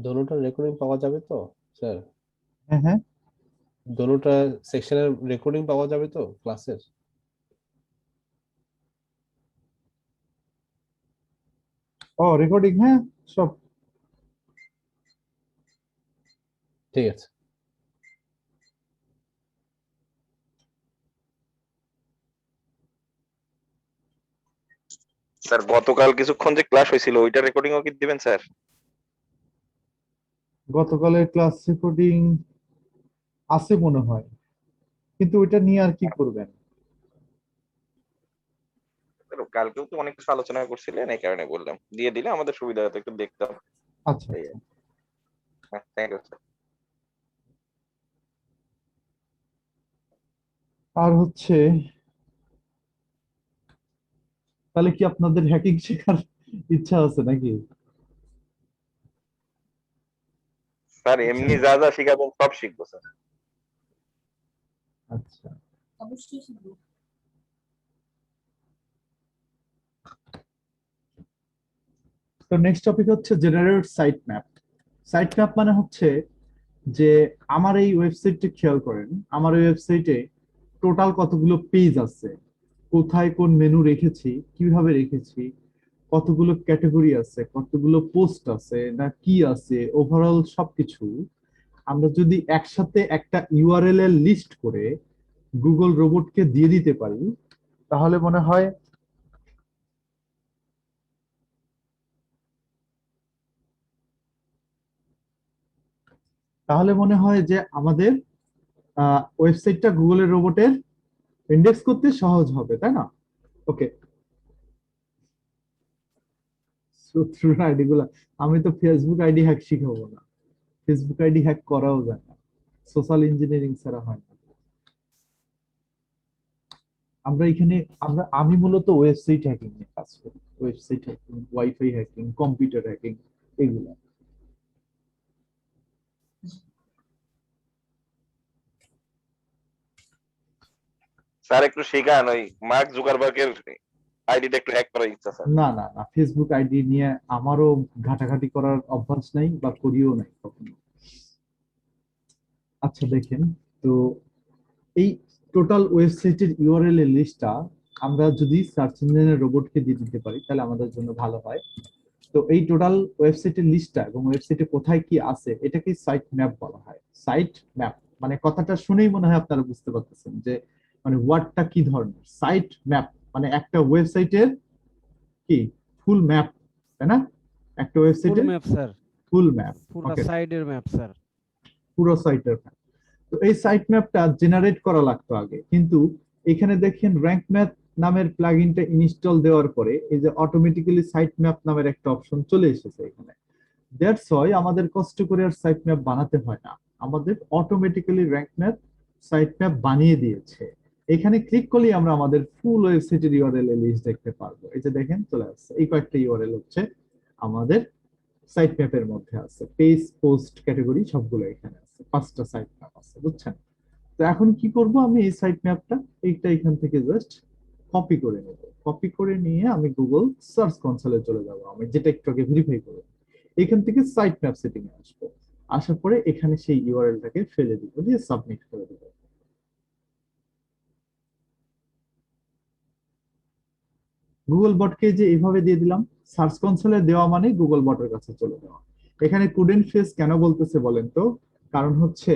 দোনোটার recording পাওয়া যাবে তো স্যার? হ্যাঁ হ্যাঁ। দোনোটা সেকশনের রেকর্ডিং পাওয়া যাবে তো ক্লাসের? ও রেকর্ডিং, হ্যাঁ সব। ঠিক আছে। স্যার গতকাল কিছুক্ষণ যে ক্লাস হয়েছিল ওইটা রেকর্ডিংও কি দিবেন স্যার? গতকালের ক্লাস রেকর্ডিং আছে মনে হয়, কিন্তু ওইটা নিয়ে আর কি করবেন? স্যার, কালকেও তো অনেক কিছু আলোচনা করছিলেন, এই কারণে বললাম দিয়ে দিলে আমাদের সুবিধা হতো, একটু দেখতাম। আচ্ছা এই আচ্ছা। হ্যাঁ, থ্যাংক ইউ স্যার। আর হচ্ছে, তাহলে কি আপনাদের হ্যাকিং শেখার ইচ্ছা আছে নাকি? স্যার এমনি যা যা শিখাবেন সব শিখবো স্যার। আচ্ছা। অবশ্যই শিখবো। তো নেক্সট টপিক হচ্ছে generate site map. Site map মানে হচ্ছে যে আমার এই ওয়েবসাইটটা খেয়াল করেন, আমার এই ওয়েবসাইটে টোটাল কতগুলো পেজ আছে, কোথায় কোন মেনু রেখেছি, কিভাবে রেখেছি, কতগুলো ক্যাটাগরি আছে, কতগুলো পোস্ট আছে না কি আছে, ওভারঅল সবকিছু আমরা যদি একসাথে একটা ইউআরএল এর লিস্ট করে গুগল রোবটকে দিয়ে দিতে পারি, তাহলে মনে হয় যে আমাদের ওয়েবসাইটটা গুগলের রোবটের ইন্ডেক্স করতে সহজ হবে, তাই না? ওকে। শত্রুর আইডি গুলা, আমি তো ফেসবুক আইডি হ্যাক শিখাবো না, ফেসবুক আইডি হ্যাক করাও যায় না, সোশ্যাল ইঞ্জিনিয়ারিং ছাড়া হয় না। আমরা এখানে আমি মূলত ওয়েবসাইট হ্যাকিং নিয়ে কাজ করি, website hacking, wifi hacking, computer hacking, এগুলো। স্যার একটু শেখান, ওই মার্ক জুকারবার্গের আইডিটা একটু হ্যাক করার ইচ্ছা স্যার। না না না, ফেসবুক আইডি নিয়ে আমারও ঘাটাঘাটি করার অভ্যাস নাই বা করিও নাই কখনো। আচ্ছা দেখেন, তো এই টোটাল ওয়েবসাইটের ইউআরএল এর লিস্টটা আমরা যদি সার্চ ইঞ্জিনের রোবটকে দিয়ে দিতে পারি তাহলে আমাদের জন্য ভালো হয়। তো এই টোটাল ওয়েবসাইটের লিস্টটা এবং ওয়েবসাইটে কোথায় কি আছে এটাকে সাইট ম্যাপ বলা হয়। সাইট ম্যাপ মানে কথাটা শুনেই মনে হয় আপনারা বুঝতে পারতেছেন যে মানে ওয়ার্ডটা কি ধরনের। সাইট ম্যাপ মানে একটা ওয়েবসাইটের কি ফুল ম্যাপ, তাই না? একটা ফুল ওয়েবসাইটের ম্যাপ স্যার, ফুল ম্যাপ। পুরো ওকে, সাইডের ম্যাপ স্যার। পুরো সাইটের ম্যাপ। তো এই সাইট ম্যাপটা জেনারেট করা লাগতো আগে, কিন্তু এখানে দেখেন র্যাঙ্ক ম্যাপ নামের প্লাগইনটা ইনস্টল দেওয়ার পরে এই যে অটোমেটিক্যালি সাইট ম্যাপ নামের একটা অপশন চলে এসেছে এখানে। দ্যাটস ওয়াই আমাদের কষ্ট করে আর সাইট ম্যাপ বানাতে হয় না, আমাদের automatically rank map site map বানিয়ে দিয়েছে। এখানে ক্লিক করলেই আমরা আমাদের ফুল ওয়েবসাইটের ইউআরএল এর লিস্ট দেখতে পারবো। এই যে দেখেন চলে আসছে, এই কয়েকটা ইউআরএল হচ্ছে আমাদের সাইট ম্যাপের মধ্যে আছে, পেজ পোস্ট ক্যাটাগরি সবগুলো এখানে আছে, 5টা সাইট ম্যাপ আছে, বুঝছেন? তো এখন কি করব, আমি এই সাইট ম্যাপটা এইটা এখান থেকে জাস্ট কপি করে নেব। কপি করে নিয়ে আমি গুগল সার্চ কনসোলে চলে যাব, আমি যেটা একটু আগে ভেরিফাই করব। এখান থেকে সাইট ম্যাপ সেটিং এ আসবো, আসার পরে এখানে সেই ইউআরএলটাকে ফেলে দিব, দিয়ে সাবমিট করে দেব। গুগল বটকে যে এইভাবে দিয়ে দিলাম, সার্চ কনসোলে দেওয়া মানে গুগল বটের কাছে চলে যাওয়া। এখানে কুডেন্ট ফেস কেন বলতেছে বলেন তো? কারণ হচ্ছে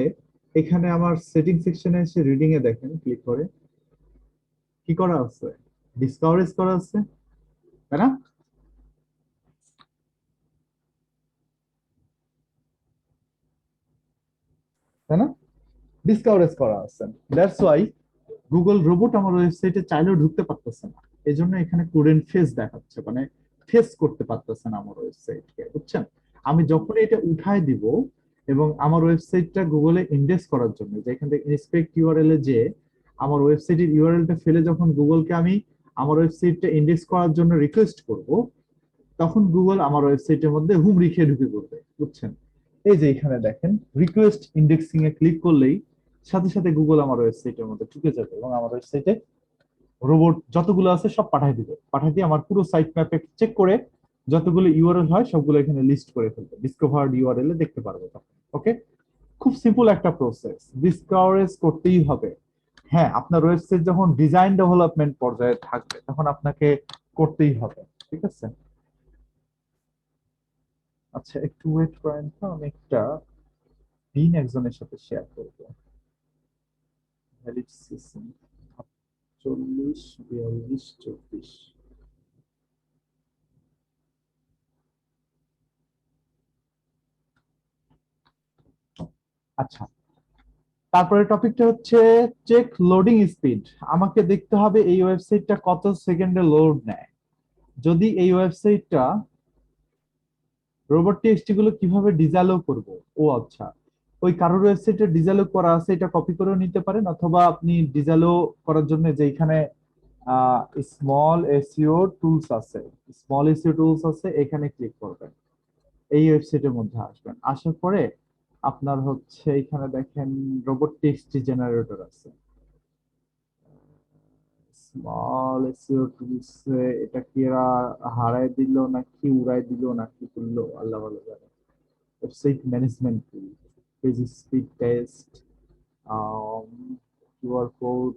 এখানে আমার সেটিং সেকশনে এসে রিডিং এ দেখেন, ক্লিক করে কি করা আছে, ডিসকভারেজ করা আছে, তাই না? তাই না? ডিসকভারেজ করা আছে। দ্যাটস ওয়াই গুগল রোবট আমার ওয়েবসাইটে চাইলেও ঢুকতে পারতেছে না। এই জন্য এখানে কুডেন্ট ফেস দেখাচ্ছে, মানে ফেস করতে পারতেছে না আমার ওয়েবসাইটকে, বুঝছেন? আমি যখন এটা উঠায় দিব এবং আমার ওয়েবসাইটটা গুগলে ইন্ডেক্স করার জন্য, যে এখান থেকে ইন্সপেক্ট ইউআরএল এ যে আমার ওয়েবসাইটের ইউআরএলটা ফেলে যখন গুগলকে আমি আমার ওয়েবসাইটটা ইন্ডেক্স করার জন্য রিকোয়েস্ট করব, তখন গুগল আমার ওয়েবসাইটের মধ্যে হুমড়ি খেয়ে ঢুকে পড়বে, বুঝছেন? এই যে এখানে দেখেন রিকোয়েস্ট ইন্ডেক্সিং এ ক্লিক করলেই সাথে সাথে গুগল আমার ওয়েবসাইটের মধ্যে ঢুকে যাবে এবং আমার ওয়েবসাইটে রোবট যতগুলো আছে সব পাঠাই দিবে। পাঠাই দিয়ে আমার পুরো সাইট ম্যাপে চেক করে যতগুলো ইউআরএল হয় সবগুলো এখানে লিস্ট করে ফেলবে, ডিসকভার্ড ইউআরএল এ দেখতে পারবে তখন। ওকে, খুব সিম্পল একটা প্রসেস, ডিসকভারেজ করতেই হবে। হ্যাঁ, আপনার ওয়েবসাইট যখন ডিজাইন ডেভেলপমেন্ট পর্যায়ে থাকবে তখন আপনাকে করতেই হবে, ঠিক আছে? আচ্ছা, একটু ওয়েট করেন তো, আমি একটা পিন একজনের সাথে শেয়ার করবো। ভ্যালিড সিসিং 40 42 44। আচ্ছা, তারপরে টপিকটা হচ্ছে চেক লোডিং স্পিড। আমাকে দেখতে হবে এই ওয়েবসাইটটা কত সেকেন্ডে লোড নেয়। যদি এই ওয়েবসাইটটা রোবট টেক্সট গুলো কিভাবে ডিজালো করব, ও আচ্ছা, ওই কারোর ওয়েবসাইটে ডিজালো করা আছে, এটা কপি করেও নিতে পারেন, অথবা আপনি ডিজালো করার জন্য যে এখানে স্মল এসইও টুলস আছে, স্মল এসইও টুলস আছে, এখানে ক্লিক করবেন। এই ওয়েবসাইটের মধ্যে আসবেন, আসার পরে আপনার হচ্ছে এখানে দেখেন রোবট টেক্সট জেনারেটর আছে, স্মল এসইও টুলস। এটা কি এরা হারাই দিল নাকি উড়াই দিল নাকি করলো আল্লাহ ভালো জানে। ওয়েবসাইট ম্যানেজমেন্ট টুল, page speed test, QR code,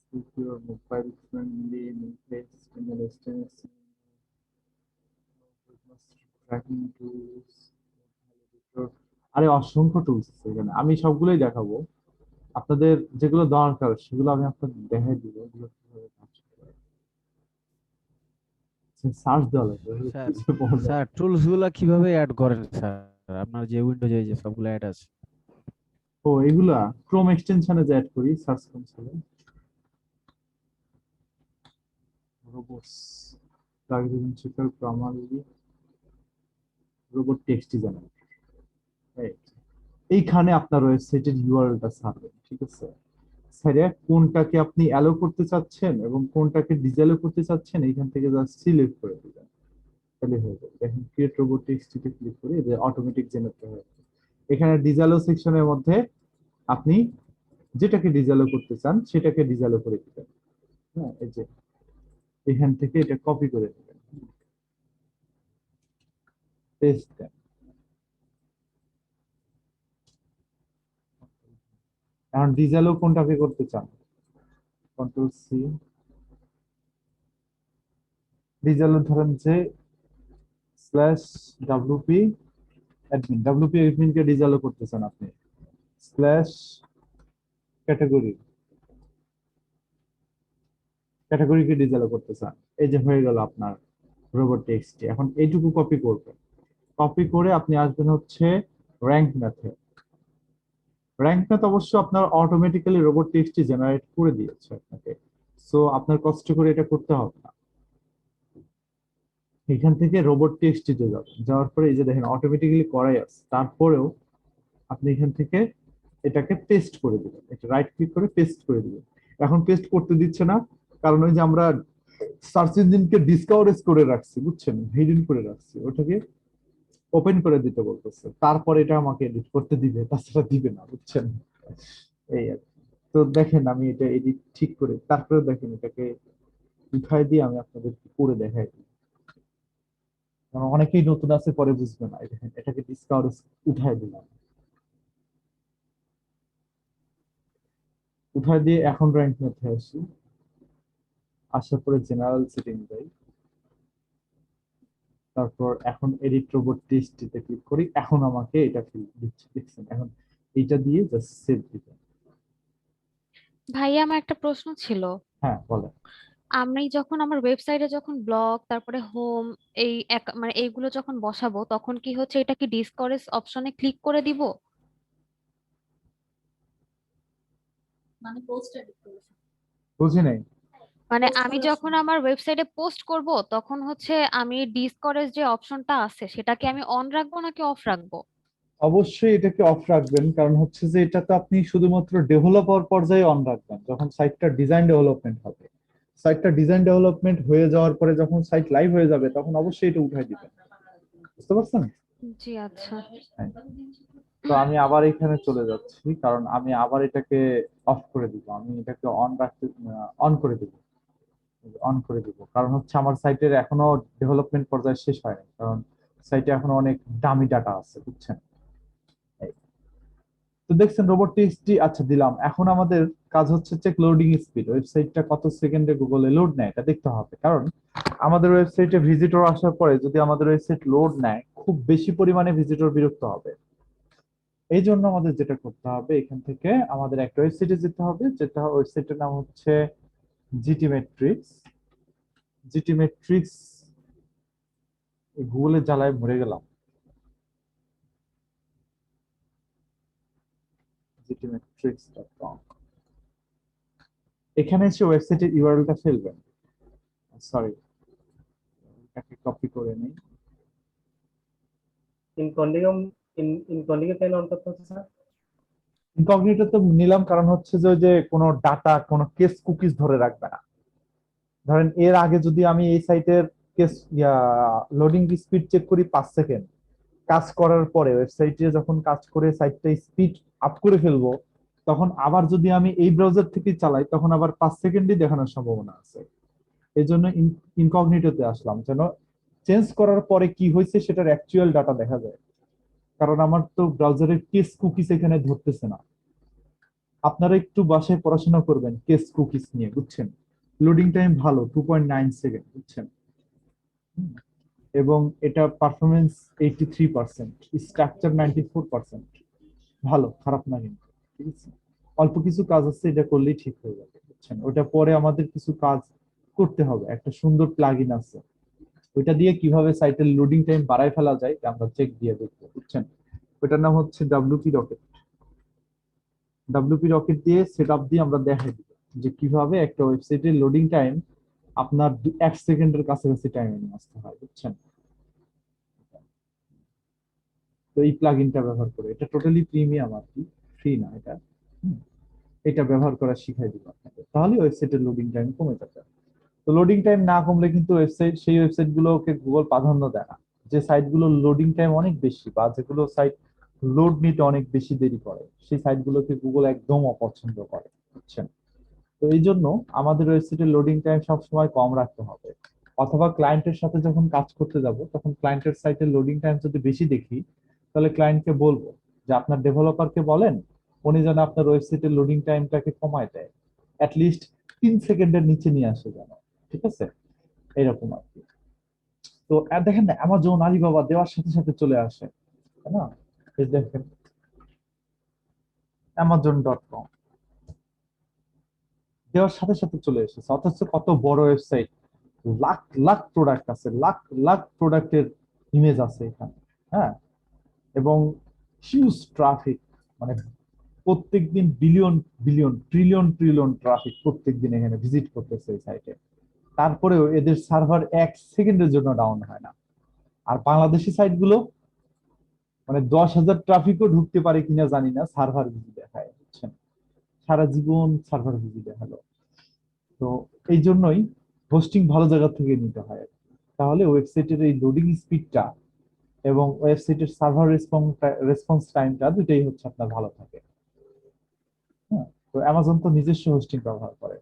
secure mobile friendly, tracking tools. আরে অসংখ্য টুলস আছে এখানে, আমি সবগুলোই দেখাবো। আপনাদের যেগুলো দরকার সেগুলো আমি আপনাদের দেখাই দিব, এগুলো কিভাবে কাজ করে। সার্চ দেওয়া লাগবে, স্যার খুঁজে পাওয়া যাবে স্যার না। টুলস গুলা কিভাবে অ্যাড করেন স্যার? আপনার যে উইন্ডোজে যে সবগুলো অ্যাড আছে। ও, এগুলা ক্রোম এক্সটেনশনে যে অ্যাড করি সার্চ কনসোলে। Robots targeting checker primary robot text generator, এইখানে আপনার ওয়েবসাইটের ইউআরএলটা ছাড়বেন, ঠিক আছে? স্যারে কোনটাকে আপনি অ্যালো করতে চাচ্ছেন এবং কোনটাকে ডিসঅ্যালো করতে চাচ্ছেন এইখান থেকে জাস্ট সিলেক্ট করে দিবেন, তাহলে হয়ে যাবে। দেখেন ক্রিয়েট রোবট টেক্সটিতে ক্লিক করে যে অটোমেটিক জেনারেট হয়ে যাবে। এখানে ডিসঅ্যালো সেকশনের মধ্যে আপনি যেটাকে ডিসঅ্যালো করতে চান সেটাকে ডিসঅ্যালো করে দিবেন। হ্যাঁ, এই যে এখান থেকে এটা কপি করে দিবেন, পেস্ট দেন। এখন ডিসঅ্যালো কোনটাকে করতে চান, কন্ট্রোল সি। ডিসঅ্যালো ধরেন যে স্ল্যাশ ডাব্লিউপি অ্যাডমিন, ডাব্লিউপি অ্যাডমিনকে ডিসঅ্যালো করতে চান আপনি, স্ল্যাশ ক্যাটাগরি, ক্যাটাগরিকে ডিসঅ্যালো করতে চান। এই যে হয়ে গেল আপনার রোবট টেক্সট। এখন এইটুকু কপি করবেন, কপি করে আপনি আসবেন হচ্ছে র্যাঙ্ক ম্যাথে। র্যাঙ্ক ম্যাথ অবশ্য আপনার অটোমেটিক্যালি রোবট টেক্সট জেনারেট করে দিয়েছে আপনাকে, সো আপনার কষ্ট করে এটা করতে হবে না। এখান থেকে রোবট টেক্সটিতে যাবেন, যাওয়ার পরে এই যে দেখেন অটোমেটিক্যালি করাই আছে, তারপরেও আপনি এখান থেকে এটাকে পেস্ট করে দিবেন, এটা রাইট ক্লিক করে পেস্ট করে দিবেন। এখন পেস্ট করতে দিচ্ছে না, কারণ ওই যে আমরা সার্চ ইঞ্জিনকে ডিসকভারেজ করে রাখছি, বুঝছেন, হিডেন করে রাখছি, ওটাকে ওপেন করে দিতে বলতেছে, তারপর এটা আমাকে এডিট করতে দিবে, তাছাড়া দিবে না, বুঝছেন? এই আর কি। তো দেখেন আমি এটা এডিট ঠিক করে তারপরে দেখেন এটাকে উঠাই দিয়ে আমি আপনাদেরকে করে দেখাই দিই, কারণ অনেকেই নতুন আছে পরে বুঝবে না। এই দেখেন এটাকে ডিসকভারেজ উঠাই দিলাম, উঠাই দিয়ে এখন র্যাঙ্ক ম্যাথে আসি, আসার পরে জেনারেল সেটিং যাই, তারপর এখন এডিট রোবট টেক্সটিতে ক্লিক করি। এখন আমাকে এটা ফিল দিচ্ছে, দেখছেন? এখন এইটা দিয়ে জাস্ট সেভ দিবেন। ভাইয়া আমার একটা প্রশ্ন ছিল। হ্যাঁ বলো। আমি যখন আমার ওয়েবসাইটে যখন ব্লগ তারপরে হোম এই মানে এইগুলো যখন বসাবো তখন কি হচ্ছে এটা কি ডিসকরেজ অপশনে ক্লিক করে দিব? বুঝি নাই। মানে আমি যখন আমার ওয়েবসাইটে পোস্ট করব তখন হচ্ছে আমি ডিসকরেজ যে অপশনটা আছে সেটা কি আমি অন রাখবো নাকি অফ রাখবো? অবশ্যই এটাকে অফ রাখবেন, কারণ হচ্ছে যে এটা তো আপনি শুধুমাত্র ডেভেলপার পর্যায়ে অন রাখবেন। যখন সাইটটা ডিজাইন ডেভেলপমেন্ট হবে, সাইটটা ডিজাইন ডেভেলপমেন্ট হয়ে যাওয়ার পরে যখন সাইট লাইভ হয়ে যাবে তখন অবশ্যই এটা উঠাই দিবেন। বুঝতে পারছেন? জি আচ্ছা। হ্যাঁ। তো আমি আবার এখানে চলে যাচ্ছি, কারণ আমি আবার এটাকে অফ করে দিব। আমি এটাকে অন রাখতে অন করে দিব, অন করে দিব। কারণ হচ্ছে আমার সাইটের এখনো ডেভেলপমেন্ট পর্যায়ে শেষ হয়নি, কারণ সাইটে এখনো অনেক দামি ডাটা আছে, বুঝছেন? এই। তো দেখছেন রোবট টিএক্সটি আচ্ছা দিলাম। এখন আমাদের কাজ হচ্ছে চেক লোডিং স্পিড, ওয়েবসাইটটা কত সেকেন্ডে গুগলে লোড নেয় এটা দেখতে হবে। কারণ আমাদের ওয়েবসাইটে ভিজিটর আসার পরে যদি আমাদের ওয়েবসাইট লোড নেয়, খুব বেশি পরিমাণে ভিজিটর বিরক্ত হবে। এই জন্য আমাদের যেটা করতে হবে, এখান থেকে আমাদের একটা ওয়েবসাইটে যেতে হবে, যেটা ওয়েবসাইটের নাম হচ্ছে জিটি ম্যাট্রিক্স। জিটি ম্যাট্রিক্স গুগলের জ্বালায় মরে গেলাম। gtmetrics.com, এখানে এসে ওয়েবসাইটের ইউআরএলটা ফেলবেন। সরি, এটাকে কপি করে নিই। ইনকগনিটো কেন অন করতে হচ্ছে স্যার? ইনকগনিটো তো নিলাম কারণ হচ্ছে যে ওই যে কোনো ডাটা, কোনো কেস কুকিজ ধরে রাখবে না। ধরেন এর আগে যদি আমি এই সাইটের কেস লোডিং স্পিড চেক করি 5 সেকেন্ড, কাজ করার পরে ওয়েবসাইটে যখন কাজ করে সাইটটা স্পিড আপ করে ফেলবো, তখন আবার যদি আমি এই ব্রাউজার থেকে চালাই তখন আবার 5 সেকেন্ডই দেখানোর সম্ভাবনা আছে। এই জন্য ইনকগনিটোতে আসলাম, যেন চেঞ্জ করার পরে কি হয়েছে সেটার অ্যাকচুয়াল ডাটা দেখা যায়। কারণ আমার তো ব্রাউজারের কেস কুকিজ এখানে ধরতেছে না। আপনারা একটু বাসায় পড়াশোনা করবেন কেস কুকিজ নিয়ে, বুঝছেন? লোডিং টাইম ভালো 2.9 সেকেন্ড, বুঝছেন? এবং এটা পারফরমেন্স 83%, স্ট্রাকচার 94%। ভালো, খারাপ না কিন্তু, ঠিক আছে? অল্প কিছু কাজ আছে, এটা করলেই ঠিক হয়ে যাবে, বুঝছেন? ওটা পরে আমাদের কিছু কাজ করতে হবে। একটা সুন্দর প্লাগইন আছে, ওইটা দিয়ে কিভাবে সাইটের লোডিং টাইম বাড়ায় ফেলা যায় আমরা চেক দিয়ে দেখবো, বুঝছেন? ওইটার নাম হচ্ছে ডাব্লিউপি রকেট। ডাব্লিউপি রকেট দিয়ে সেট আপ দিয়ে আমরা দেখাই দিব যে কিভাবে একটা ওয়েবসাইটের লোডিং টাইম আপনার 1 সেকেন্ডের কাছাকাছি টাইমে নিয়ে আসতে হয়, বুঝছেন? তো এই প্লাগইনটা ব্যবহার করে, এটা টোটালি প্রিমিয়াম আর কি, ফ্রি না এটা। হুম, এটা ব্যবহার করা শিখাই দিব আপনাকে, তাহলে ওয়েবসাইটের লোডিং টাইম কমে যাবে। তো লোডিং টাইম না কমলে কিন্তু সেই ওয়েবসাইট গুলোকে গুগল প্রাধান্য দেয় না। যে সাইট গুলো লোডিং টাইম অনেক বেশি বা যেগুলো সাইট লোড নিতে অনেক বেশি দেরি করে, সেই সাইট গুলোকে গুগল একদম অপছন্দ করে, বুঝছেন? তো এই জন্য আমাদের ওয়েবসাইটের লোডিং টাইম সবসময় কম রাখতে হবে। অথবা ক্লায়েন্টের সাথে যখন কাজ করতে যাব তখন ক্লায়েন্টের সাইটের লোডিং টাইম যদি বেশি দেখি, তাহলে ক্লায়েন্টকে বলবো যে আপনার ডেভেলপারকে বলেন উনি যেন আপনার ওয়েবসাইটের লোডিং টাইমটাকে কমায় দেয়, অ্যাটলিস্ট 3 সেকেন্ডের নিচে নিয়ে আসে যেন, ঠিক আছে? এরকম আর কি। তো দেখেন না, অ্যামাজন, আলিবাবা দেওয়ার সাথে সাথে চলে আসে, তাই না? এই দেখেন amazon.com দেওয়ার সাথে সাথে চলে এসেছে, অথচ কত বড় ওয়েবসাইট, লাখ লাখ প্রোডাক্ট আছে, লাখ লাখ প্রোডাক্টের ইমেজ আছে এখানে। হ্যাঁ, এবং হিউজ ট্রাফিক, মানে প্রত্যেকদিন billion billion trillion trillion traffic প্রত্যেকদিন এখানে ভিজিট করতেছে এই সাইটে। তারপরেও এদের সার্ভার 1 সেকেন্ডের জন্য ডাউন হয় না। আর বাংলাদেশি সাইট গুলো মানে 10,000 ট্রাফিকও ঢুকতে পারে কিনা জানি না, সার্ভার বিজি দেখায়, বুঝছেন? সারা জীবন সার্ভার বিজি দেখালো। তো এই জন্যই হোস্টিং ভালো জায়গা থেকে নিতে হয়, তাহলে ওয়েবসাইটের এই লোডিং স্পিডটা এবং ওয়েবসাইটের সার্ভার রেসপন্স টাইমটা দুটাই হচ্ছে আপনার ভালো থাকে। হ্যাঁ, তো অ্যামাজন তো নিজস্ব হোস্টিং ব্যবহার করে।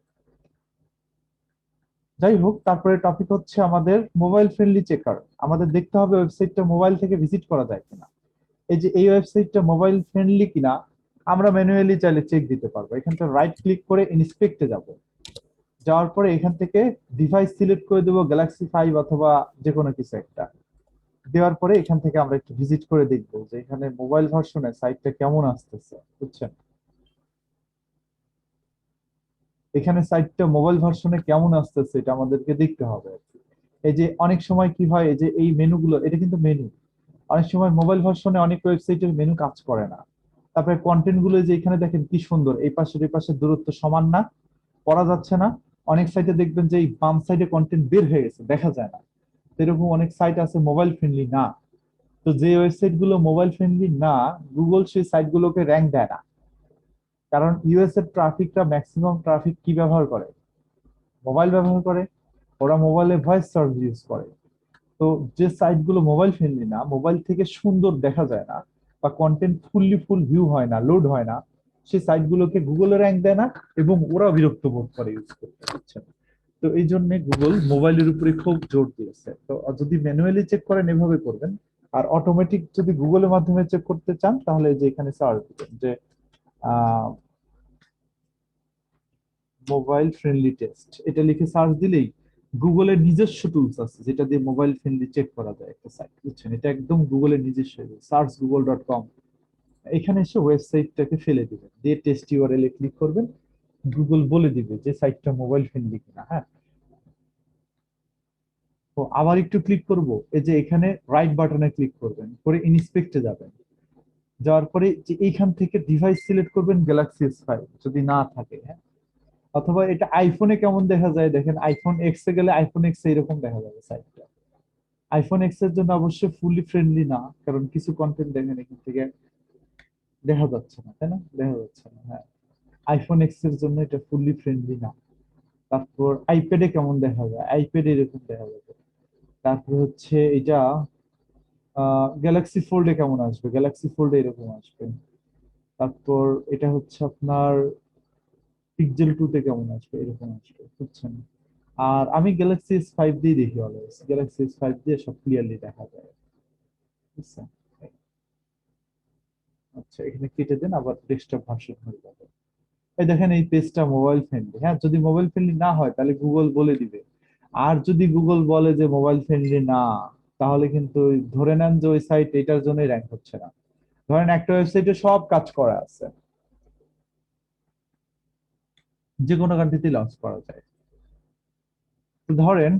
যাই হোক, তারপরে টপিক হচ্ছে আমাদের মোবাইল ফ্রেন্ডলি চেকার। আমাদের দেখতে হবে ওয়েবসাইটটা মোবাইল থেকে ভিজিট করা যায় কিনা। এই যে এই ওয়েবসাইটটা মোবাইল ফ্রেন্ডলি কিনা আমরা ম্যানুয়ালি চাইলে চেক দিতে পারবো। এখান থেকে রাইট ক্লিক করে ইন্সপেক্টে যাব, যাওয়ার পরে এখান থেকে ডিভাইস সিলেক্ট করে দেবো গ্যালাক্সি 5 অথবা যে কোনো কিছু একটা। দেওয়ার পরে এখান থেকে আমরা একটু ভিজিট করে দেখবো যে এখানে মোবাইল ভার্সনে সাইটটা কেমন আসতেছে, বুঝছেন? এখানে সাইটটা মোবাইল ভার্সনে কেমন আসতেছে এটা আমাদেরকে দেখতে হবে আর কি। এই যে অনেক সময় কি হয়, এই যে এই মেনুগুলো, এটা কিন্তু মেনু। অনেক সময় মোবাইল ভার্সনে অনেক ওয়েবসাইটের মেনু কাজ করে না। তারপরে কন্টেন্ট গুলো যে এখানে দেখেন কি সুন্দর, এই পাশের দূরত্ব সমান না, পড়া যাচ্ছে না। অনেক সাইটে দেখবেন যে এই বাম সাইডে কন্টেন্ট বের হয়ে গেছে, দেখা যায় না। এরকম অনেক সাইট আছে মোবাইল ফ্রেন্ডলি না। তো যে ওয়েবসাইট গুলো মোবাইল ফ্রেন্ডলি না, গুগল সেই সাইট গুলোকে র্যাঙ্ক দেয় না। কারণ ইউএস এর ট্রাফিকটা, ম্যাক্সিমাম ট্রাফিক কি ব্যবহার করে? মোবাইল ব্যবহার করে। ওরা মোবাইলে ভয়েস সার্চ ইউজ করে। তো যে সাইট গুলো মোবাইল ফ্রেন্ডলি না, মোবাইল থেকে সুন্দর দেখা যায় না, বা কন্টেন্ট ফুল ভিউ হয় না, লোড হয় না, সেই সাইট গুলোকে গুগলে র্যাঙ্ক দেয় না, এবং ওরা বিরক্ত বোধ করে ইউজ করতে, বুঝছেন? তো এই জন্য গুগল মোবাইলের উপরে খুব জোর দিয়েছে। তো যদি ম্যানুয়ালি চেক করেন এভাবে করবেন। আর অটোমেটিক যদি গুগলের মাধ্যমে চেক করতে চান, তাহলে যে এখানে সার্চ দিবেন যে মোবাইল ফ্রেন্ডলি টেস্ট, এটা লিখে সার্চ দিলেই গুগলের নিজস্ব টুলস আছে যেটা দিয়ে মোবাইল ফ্রেন্ডলি চেক করা যায় একটা সাইট, বুঝছেন? এটা একদম গুগলের নিজস্ব, সার্চ google.com। এখানে এসে ওয়েবসাইটটাকে ফেলে দিবেন, দিয়ে টেস্ট ইউআরএল এ ক্লিক করবেন। গুগল বলে দিবে যে সাইটটা মোবাইল ফ্রেন্ডলি কিনা। হ্যাঁ, তো আবার একটু ক্লিক করব, এই যে এখানে রাইট বাটনে ক্লিক করবেন, করে ইনস্পেক্টে যাবেন। যাওয়ার পরে যে এইখান থেকে ডিভাইস সিলেক্ট করবেন গ্যালাক্সি S5 যদি না থাকে। হ্যাঁ, অথবা এটা আইফোনে কেমন দেখা যায় দেখেন, আইফোন এক্স এ গেলে আইফোন এক্স এরকম দেখা যাবে সাইটটা। আইফোন এক্স এর জন্য অবশ্যই ফুলি ফ্রেন্ডলি না, কারণ কিছু কন্টেন্ট দেখেন এখান থেকে দেখা যাচ্ছে না, তাই না? দেখা যাচ্ছে না, হ্যাঁ। আইফোন এক্স এর জন্য এটা ফুলি ফ্রেন্ডলি না। তারপর আইপ্যাডে কেমন দেখা যায়, আইপ্যাডে এরকম দেখা যাবে। তারপর হচ্ছে এটা গ্যালাক্সি ফোল্ডে কেমন আসবে, গ্যালাক্সি ফোল্ডে এরকম আসবে। তারপর এটা হচ্ছে আপনার পিক্সেল 2 তে কেমন আসবে, এরকম আসবে, বুঝছেন? আর আমি গ্যালাক্সি S5 দিয়ে দেখি, অলওয়েজ গ্যালাক্সি S5 দিয়ে সব ক্লিয়ারলি দেখা যায়, বুঝছেন? আচ্ছা, এখানে কেটে দেন, আবার ডেস্কটপ ভার্সন হয়ে যাবে। এই দেখেন এই পেজটা মোবাইল ফ্রেন্ডলি। হ্যাঁ, যদি মোবাইল ফ্রেন্ডলি না হয় তাহলে গুগল বলে দিবে। আর যদি গুগল বলে যে মোবাইল ফ্রেন্ডলি না, তাহলে কিন্তু ধরে নেন যে ওই সাইট এটার জন্যই র্যাঙ্ক হচ্ছে না। ধরেন একটা ওয়েবসাইটে সব কাজ করা আছে, যে কোনো কান্ট্রিতে লঞ্চ করা যায়। তো ধরেন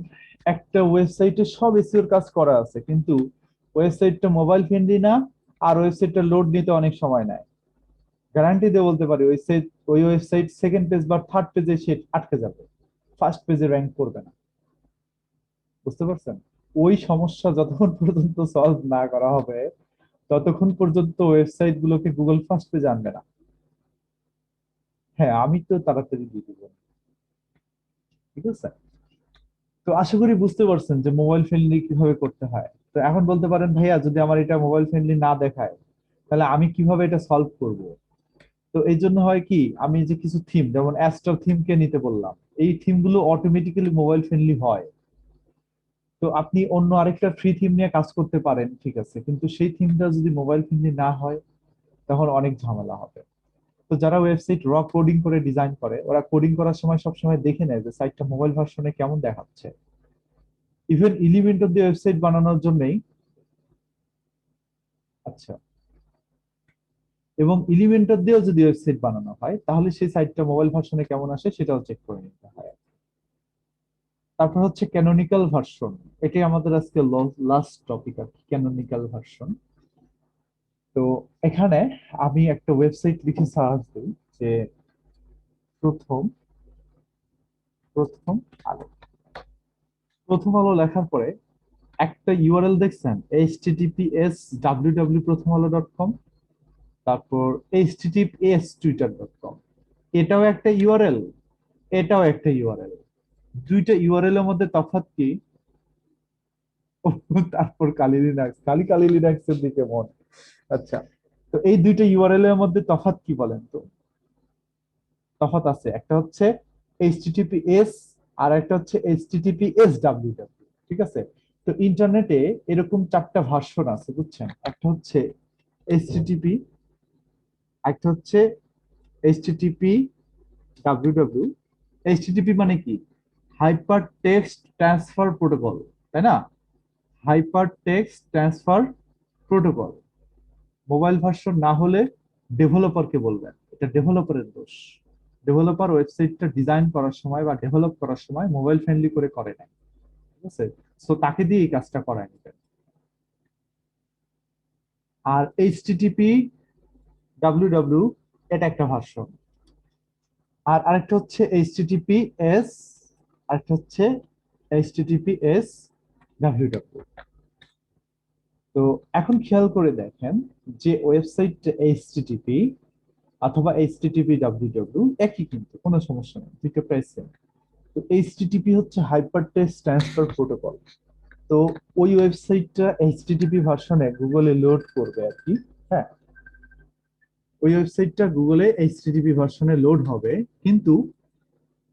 একটা ওয়েবসাইটে সব এসইওর কাজ করা আছে, কিন্তু ওয়েবসাইটটা মোবাইল ফ্রেন্ডলি না, আর ওয়েবসাইটটা লোড নিতে অনেক সময় নেয়। গ্যারান্টি দিয়ে বলতে পারি ওই ওয়েবসাইট সেকেন্ড পেজ বা থার্ড পেজে সে আটকে যাবে, ফার্স্ট পেজে র্যাঙ্ক করবে না। বুঝতে পারছেন? ওই সমস্যা যতক্ষণ পর্যন্ত সলভ না করা হবে, ততক্ষণ পর্যন্ত ওয়েবসাইট গুলোকে গুগল ফার্স্ট পেজে আনবে না। হ্যাঁ, আমি তো তাড়াতাড়ি দিয়ে দিব, ঠিক আছে? তো আশা করি বুঝতে পারছেন যে মোবাইল ফ্রেন্ডলি কিভাবে করতে হয়। তো এখন বলতে পারেন, ভাইয়া যদি আমার এটা মোবাইল ফ্রেন্ডলি না দেখায়, তাহলে আমি কিভাবে এটা সলভ করব? তো এই জন্য হয় কি, আমি যে কিছু থিম, যেমন অ্যাস্ট্রাল থিমকে নিতে বললাম, এই থিম গুলো অটোমেটিক্যালি মোবাইল ফ্রেন্ডলি হয়। তো আপনি অন্য আরেকটা ফ্রি থিম নিয়ে কাজ করতে পারেন, ঠিক আছে, কিন্তু সেই থিমটা যদি মোবাইল ফ্রেন্ডলি না হয়, তখন অনেক ঝামেলা হবে। তো যারা ওয়েবসাইট কোডিং করে ডিজাইন করে, ওরা কোডিং করার সময় সবসময় দেখে নেয় যে সাইটটা মোবাইল ভার্সনে কেমন দেখাচ্ছে। ইভেন এলিমেন্টর দিয়ে ওয়েবসাইট বানানোর জন্যই, আচ্ছা, এবং এলিমেন্টর দিয়েও যদি ওয়েবসাইট বানানো হয়, তাহলে সেই সাইটটা মোবাইল ভার্সনে কেমন আসে সেটাও চেক করে নিতে হয়। তারপর হচ্ছে ক্যানোনিক্যাল ভার্সন। এটাই আমাদের আজকে লাস্ট টপিক আর কি, ক্যানোনিক্যাল ভার্সন। তো এখানে আমি একটা ওয়েবসাইট লিখে সার্চ দিই যে প্রথম প্রথম আলো। প্রথম আলো লেখার পরে একটা ইউআরএল দেখছেন, https://www.prothomalo.com, তারপর https://twitter.com। এটাও একটা ইউআরএল, এটাও একটা ইউআরএল। দুইটা ইউআরএল এর মধ্যে তফাৎ কি? তারপর কালি লিনাক্স, কালি লিনাক্স এর দিকে মন। আচ্ছা, তো এই দুইটা ইউআরএল এর মধ্যে তফাৎ কি বলেন তো? তফাৎ আছে, একটা হচ্ছে https আর একটা হচ্ছে https://www, ঠিক আছে? তো ইন্টারনেটে এরকম চারটা ভার্সন আছে, বুঝছেন? একটা হচ্ছে http, একটা হচ্ছে http://www। http মানে কি? হাইপার টেক্সট ট্রান্সফার প্রোটোকল, তাই না? Hyper text transfer protocol. Mobile version না হলে ডেভেলপারকে বলবেন, এটা ডেভেলপারের দোষ। ডেভেলপার ওয়েবসাইটটা ডিজাইন করার সময় বা ডেভেলপ করার সময় মোবাইল ফ্রেন্ডলি করে নাই, ঠিক আছে? সো তাকে দিয়ে এই কাজটা করায় নিতেন। আর এইচটিটিপি ডাব্লিউডাব্লিউ এটা একটা ভার্সন, আর আরেকটা হচ্ছে এইচটিটিপিএস, আরেকটা হচ্ছে এইচটিটিপিএস ডাব্লিউডাব্লিউ। তো এখন খেয়াল করে দেখেন যে ওয়েবসাইট এইচটিটিপি অথবা এইচটিটিপি ডাব্লিউডাব্লিউ একই, কিন্তু কোনো সমস্যা নেই, দুটো প্রায় সেম। তো এইচটিটিপি হচ্ছে হাইপার টেক্সট ট্রান্সফার প্রোটোকল। তো ওই ওয়েবসাইটটা এইচটিটিপি ভার্সনে গুগলে লোড করবে আর কি। হ্যাঁ, ওই ওয়েবসাইটটা গুগলে এইচটিটিপি ভার্সনে লোড হবে, কিন্তু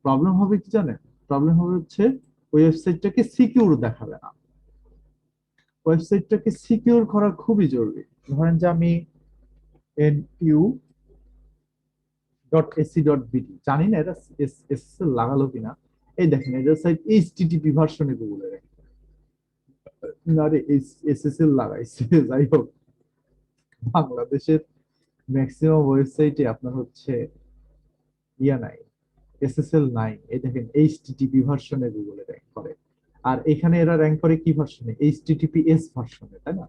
প্রবলেম হবে কি জানেন? প্রবলেম হবে হচ্ছে ওই ওয়েবসাইটটাকে সিকিউর দেখাবে না। ওয়েবসাইটটাকে সিকিউর করা খুবই জরুরি। ধরেন যে আমি nu.ac.bt, জানি না এটা এসএসএল লাগালো কিনা। এই দেখেন এটা সাইট এইচটিটিপি ভার্সনে গুগলে রাখে, না রে এসএসএল লাগাইছে। যাই হোক, বাংলাদেশের ম্যাক্সিমাম ওয়েবসাইটে আপনার হচ্ছে ইয়া নাই, এসএসএল নাই। এই দেখেন এইচটিটিপি ভার্সনে গুগলে র্যাঙ্ক করে, আর এখানে এরা র্যাঙ্ক করে কি ভার্সনে? এইচটিটিপিএস ভার্সনে, তাই না?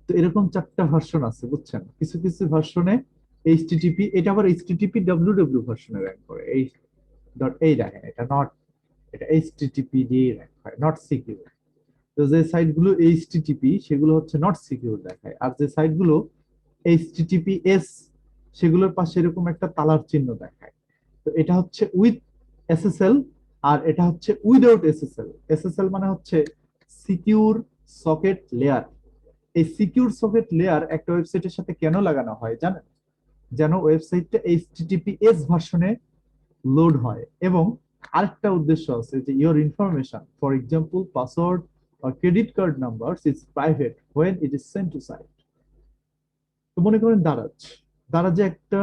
তো এরকম 4টা ভার্সন আছে, বুঝছেন? কিছু কিছু ভার্সনে এইচটিটিপি, এটা আবার এইচটিটিপি ডাব্লিউডাব্লিউ ভার্সনে র্যাঙ্ক করে। এই ডট এই দেখেন, এটা নট, এটা এইচটিটিপি দিয়ে র্যাঙ্ক হয়, নট সিকিউর। তো যে সাইটগুলো এইচটিটিপি সেগুলো হচ্ছে নট সিকিউর দেখায়, আর যে সাইটগুলো এইচটিটিপিএস সেগুলোর পাশে এরকম একটা তালার চিহ্ন দেখায়। তো এটা হচ্ছে উইথ এসএসএল, আর এটা হচ্ছে উইদাউট এসএসএল। এসএসএল মানে হচ্ছে সিকিউর সকেট লেয়ার। এই সিকিউর সকেট লেয়ার একটা ওয়েবসাইটের সাথে কেন লাগানো হয় জানেন? যেন ওয়েবসাইটটা এইচটিটিপিএস ভার্সনে লোড হয়। এবং আরেকটা উদ্দেশ্য আছে যে your information, for example password or credit card numbers is private when it is sent to site. তো মনে করেন দারাজে একটা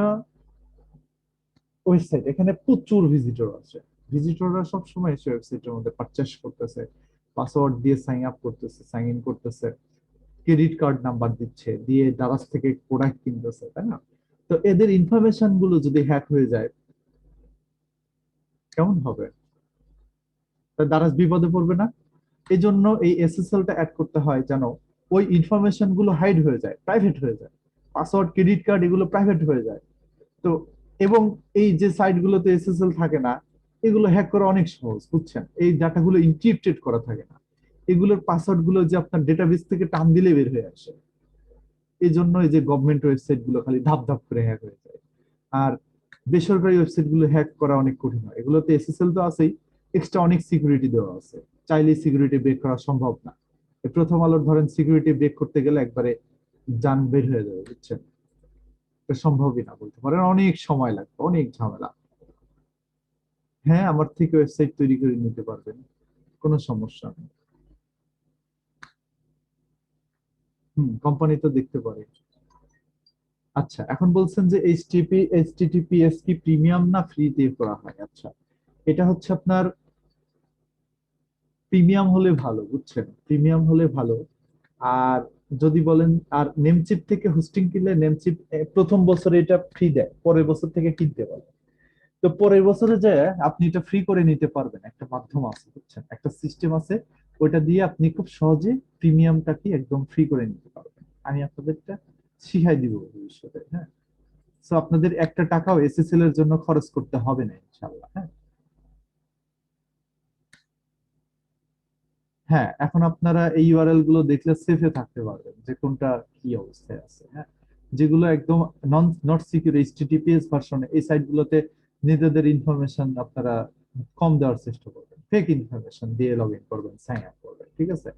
ওয়েবসাইট, এখানে প্রচুর ভিজিটর আছে, ভিজিটররা সবসময় এসে ওয়েবসাইটের মধ্যে পারচেস করতেছে, পাসওয়ার্ড দিয়ে সাইন আপ করতেছে, সাইন ইন করতেছে, ক্রেডিট কার্ড নাম্বার দিচ্ছে, দিয়ে দারাজ থেকে প্রোডাক্ট কিনতেছে, তাই না? তো এদের ইনফরমেশন গুলো যদি হ্যাক হয়ে যায় কেমন হবে? দারাজ বিপদে পড়বে না? এই জন্য এই এসএসএলটা অ্যাড করতে হয় যেন ওই ইনফরমেশন গুলো হাইড হয়ে যায়, প্রাইভেট হয়ে যায়। পাসওয়ার্ড, ক্রেডিট কার্ড এগুলো প্রাইভেট হয়ে যায়। তো এবং এই যে সাইট গুলোতে এসএসএল থাকে না, এগুলো হ্যাক করা অনেক সহজ, বুঝছেন? এই ডাটাগুলো এনক্রিপ্টেড করা থাকে না, এগুলোর পাসওয়ার্ড গুলো যে আপনার ডেটাবেস থেকে টান দিলে বের হয়ে আসে। এই জন্য এই যে গভর্নমেন্ট ওয়েবসাইট গুলো খালি ধাপ ধাপ করে হ্যাক হয়ে যায়, আর বেসরকারি ওয়েবসাইট গুলো হ্যাক করা অনেক কঠিন হয়। এগুলোতে এসএসএল তো আছেই, এক্সট্রা অনেক সিকিউরিটি দেওয়া আছে, চাইলে সিকিউরিটি ব্রেক করা সম্ভব না। প্রথম আলোর ধরেন সিকিউরিটি ব্রেক করতে গেলে একবারে জান বের হয়ে যাবে, বুঝছেন? এটা সম্ভবই না, বলতে পারেন অনেক সময় লাগবে, অনেক ঝামেলা। হ্যাঁ, আমার থেকে ওয়েবসাইট তৈরি করে নিতে পারবেন, কোনো সমস্যা নেই। কোম্পানি তো দেখতে পারে। আচ্ছা, এখন বলছেন যে এইচটিটিপিএস কি প্রিমিয়াম না ফ্রি দিয়ে করা হয়? আচ্ছা, এটা হচ্ছে আপনার প্রিমিয়াম হলে ভালো, বুঝছেন? প্রিমিয়াম হলে ভালো। আর যদি বলেন আর নেমচিপ থেকে হোস্টিং কিনলে, নেমচিপ প্রথম বছরে এটা ফ্রি দেয়, পরের বছর থেকে কিনতে বলে। তো পরের বছরে যে আপনি এটা ফ্রি করে নিতে পারবেন, একটা মাধ্যম আছে, বুঝছেন? একটা সিস্টেম আছে, ওইটা দিয়ে আপনি খুব সহজে প্রিমিয়ামটা কি একদম ফ্রি করে নিতে পারবেন। আমি আপনাদেরটা শিখাই দিব ভবিষ্যতে। হ্যাঁ, তো আপনাদের একটা টাকাও এসএসএল এর জন্য খরচ করতে হবে না ইনশাআল্লাহ। হ্যাঁ, হ্যাঁ, এখন আপনারা এই ইউআরএল গুলো দেখলে সেফে থাকতে পারবেন যে কোনটা কি অবস্থায় আছে। হ্যাঁ, যেগুলো একদম নট সিকিউর এইচটিটিপিএস ভার্সনে, এই সাইট গুলোতে নিজেদের ইনফরমেশন আপনারা কম দেওয়ার চেষ্টা করবেন, ফেক ইনফরমেশন দিয়ে লগ ইন করবেন, সাইন আপ করবেন, ঠিক আছে?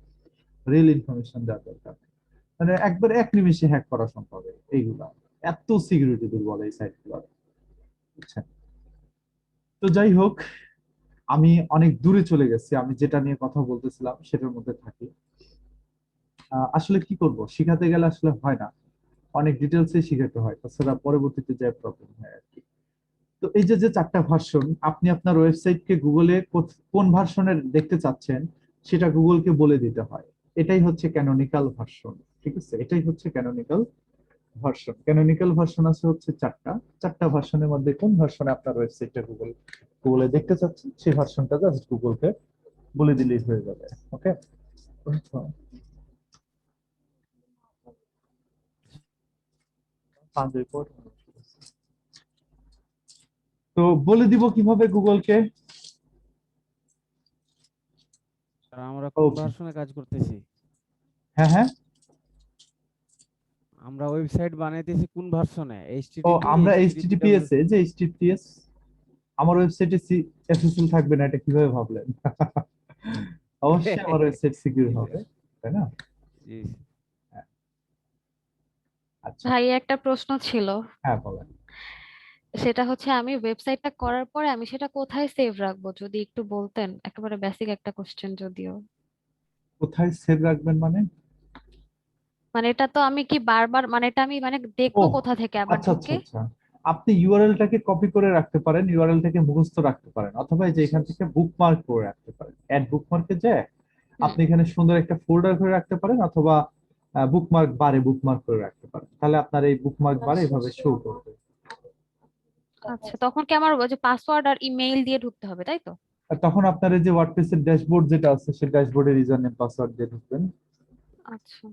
রিয়েল ইনফরমেশন দেওয়ার দরকার নেই। মানে একবার এক নিমিষে হ্যাক করা সম্ভব এইগুলা, এত সিকিউরিটি দুর্বল এই সাইট গুলো, বুঝছেন? তো যাই হোক, আমি অনেক দূরে চলে গেছি, আমি যেটা নিয়ে কথা বলতেছিলাম সেটার মধ্যে থাকি। আসলে কি করব, শিখাতে গেলে আসলে হয় না, অনেক ডিটেলসে শিখাতে হয়, তাছাড়া পরবর্তীতে যে প্রবলেম হয় আর কি। তো এই যে যে 4টা ভার্সন, আপনি আপনার ওয়েবসাইটকে গুগলে কোন ভার্সনের দেখতে চাচ্ছেন সেটা গুগলকে বলে দিতে হয়। এটাই হচ্ছে ক্যানোনিক্যাল ভার্সন, ঠিক আছে? এটাই হচ্ছে ক্যানোনিক্যাল ভার্সন, ক্যানোনিক্যাল ভার্সন আছে হচ্ছে চারটা ভার্সনের মধ্যে কোন ভার্সনে আপনার ওয়েবসাইটটা গুগলে দেখতে চাচ্ছেন সেই ভার্সনটা জাস্ট গুগলকে বলে দিলেই হয়ে যাবে। ওকে, তো বলে দিব কিভাবে গুগলকে। স্যার আমরা কোন Okay. ভার্সনে কাজ করতেছি? হ্যাঁ হ্যাঁ, আমরা ওয়েবসাইট বানাইতেছি কোন ভার্সনে? ও এইচটিটিপি, আমরা এইচটিটিপিডব্লিউ? HTTPS যে HTTPS আমার ওয়েবসাইটে SSL থাকবে না, এটা কিভাবে ভাবলেন? অবশ্যই আমার ওয়েবসাইট সিকিউর হবে, তাই না? জি। আচ্ছা, ভাই একটা প্রশ্ন ছিল, হ্যাঁ বলেন। সেটা হচ্ছে আমি ওয়েবসাইটটা করার পরে আমি সেটা কোথায় সেভ রাখবো, যদি একটু বলতেন। একেবারে বেসিক একটা কোশ্চেন যদিও। কোথায় সেভ রাখবেন মানে? মানে এটা তো আমি কি বারবার, মানে এটা আমি মানে দেখবো ও কোথা থেকে আবার আচ্ছা আচ্ছা ঢুকে? আচ্ছা, আপনি ইউআরএলটাকে কপি করে রাখতে পারেন, ইউআরএলটাকে মুখস্থ রাখতে পারেন, অথবা এই যে এখান থেকে বুকমার্ক করে রাখতে পারেন। অ্যাড বুকমার্কে যে হুম, আপনি এখানে সুন্দর একটা ফোল্ডার করে রাখতে পারেন, অথবা বুকমার্ক বারে বুকমার্ক করে রাখতে পারেন, তাহলে আপনার এই বুকমার্ক বারে এভাবে শো করবে। আচ্ছা, তখন কি আমার ওই যে পাসওয়ার্ড আর ইমেইল দিয়ে ঢুকতে হবে, তাই তো? আর তখন আপনার এই যে ওয়ার্ডপ্রেসের ড্যাশবোর্ড যেটা আছে সেই ড্যাশবোর্ডের ইউজার নেম পাসওয়ার্ড দিয়ে ঢুকবেন। আচ্ছা,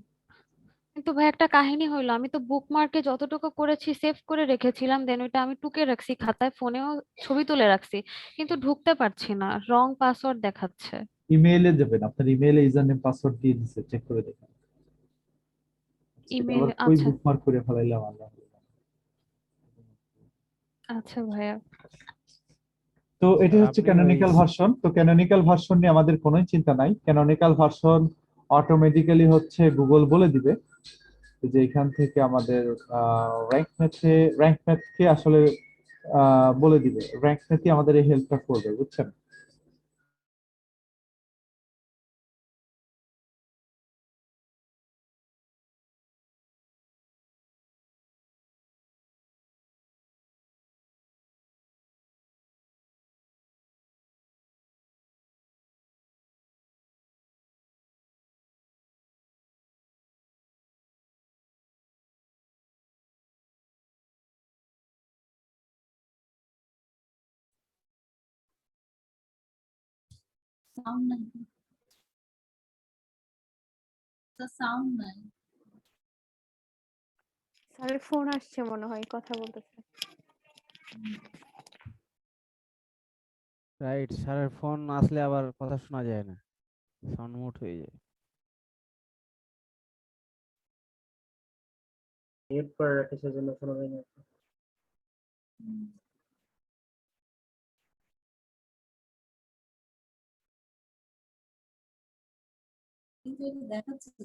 কিন্তু ভাই একটা কাহিনী হইলো, আমি তো বুকমার্কে যতটুকু করেছি সেভ করে রেখেছিলাম, দেন ওইটা আমি টুকে রাখছি খাতায়, ফোনেও ছবি তুলে রাখছি, কিন্তু ঢুকতে পারছি না, রং পাসওয়ার্ড দেখাচ্ছে। ইমেইলে যাবেন, আপনার ইমেইলে ইউজার নেম পাসওয়ার্ড দিয়ে দিচ্ছে, চেক করে দেখেন। এটা ইমেল, আবার কই আচ্ছা বুকমার্ক করে ফেলাইলাম আল্লাহ। আচ্ছা ভাইয়া। তো এটা স্যার হচ্ছে আপনি ওই ক্যানোনিক্যাল ভার্সন। তো ক্যানোনিক্যাল ভার্সন নিয়ে আমাদের কোনো চিন্তা নাই, ক্যানোনিক্যাল ভার্সন অটোমেটিক্যালি হচ্ছে গুগল বলে দিবে যে এখান থেকে আমাদের র্যাঙ্ক ম্যাথকে আসলে বলে দিবে, র্যাঙ্ক ম্যাথই আমাদের এই হেল্পটা করবে, বুঝছেন? সাউন্ড নাই, সাউন্ড নাই। স্যারের ফোন আসছে মনে হয়, কথা বলতেছে। রাইট, স্যারের ফোন আসলে আবার কথা শোনা যায় না, সাউন্ড মিউট হয়ে যায়। মিউট করে রাখে সেজন্য শোনা যায় না। কিন্তু এটা দেখাচ্ছে তো।